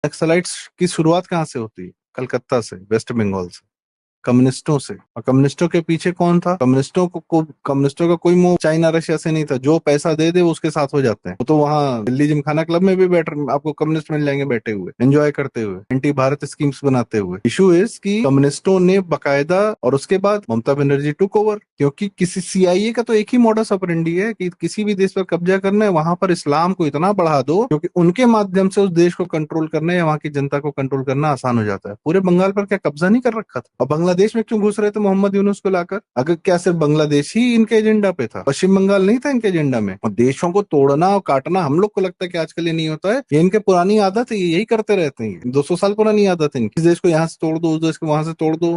Naxalites की शुरुआत कहाँ से होती है? कलकत्ता से, वेस्ट बंगाल से, कम्युनिस्टों से। और कम्युनिस्टों के पीछे कौन था? कम्युनिस्टों का कोई मोह चाइना रशिया से नहीं था। जो पैसा दे दे वो उसके साथ हो जाते हैं। वो तो वहाँ दिल्ली जिमखाना क्लब में भी बैठ आपको कम्युनिस्ट मिल जाएंगे बैठे हुए, एंजॉय करते हुए, एंटी भारत स्कीम्स बनाते हुए। इशू इज कि कम्युनिस्टों ने बकायदा, और उसके बाद ममता बनर्जी टुक ओवर, क्योंकि किसी सीआईए का तो एक ही मॉडस ऑपरेंडी है कि किसी भी देश पर कब्जा करना है, वहां पर इस्लाम को इतना बढ़ा दो क्योंकि उनके माध्यम से उस देश को कंट्रोल करना या वहां की जनता को कंट्रोल करना आसान हो जाता है। पूरे बंगाल पर क्या कब्जा नहीं कर रखा था? और बांग्लादेश में क्यों घुस रहे थे मोहम्मद यूनुस को लाकर? अगर क्या सिर्फ बांग्लादेश ही इनके एजेंडा पे था? पश्चिम बंगाल नहीं था इनके एजेंडा में? और देशों को तोड़ना और काटना हम लोग को लगता है कि आजकल ये नहीं होता है, ये इनके पुरानी आदत है, ये यही करते रहते हैं। 200 साल पुरानी आदत है इनकी। इस देश को यहाँ से तोड़ दो, उस देश को वहां से तोड़ दो,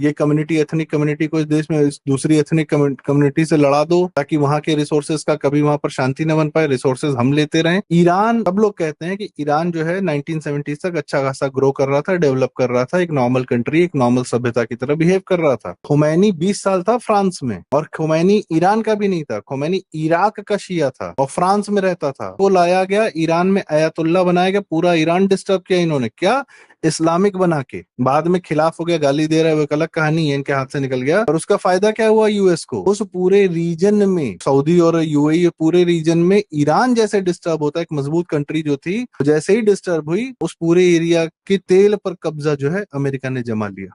ये कम्युनिटी, एथनिक कम्युनिटी को इस देश में इस दूसरी एथनिक कम्युनिटी से लड़ा दो ताकि वहां के रिसोर्सेज का कभी वहां पर शांति न बन पाए, रिसोर्सेज हम लेते रहें। ईरान, सब लोग कहते हैं कि ईरान जो है 1970 तक अच्छा खासा ग्रो कर रहा था, डेवलप कर रहा था, एक नॉर्मल कंट्री, एक नॉर्मल सभ्यता की तरह बिहेव कर रहा था। खुमैनी 20 साल था फ्रांस में, और खुमैनी ईरान का भी नहीं था, खुमैनी इराक का शिया था और फ्रांस में रहता था। वो लाया गया, ईरान में अयातुल्ला बनाया गया, पूरा ईरान डिस्टर्ब किया इन्होंने। क्या? इस्लामिक बना के। बाद में खिलाफ हो गया, गाली दे रहा है, वो एक अलग कहानी है, इनके हाथ से निकल गया। और उसका फायदा क्या हुआ यूएस को? उस पूरे रीजन में, सऊदी और यूएई पूरे रीजन में, ईरान जैसे डिस्टर्ब होता है, एक मजबूत कंट्री जो थी, जैसे ही डिस्टर्ब हुई, उस पूरे एरिया के तेल पर कब्जा जो है अमेरिका ने जमा लिया।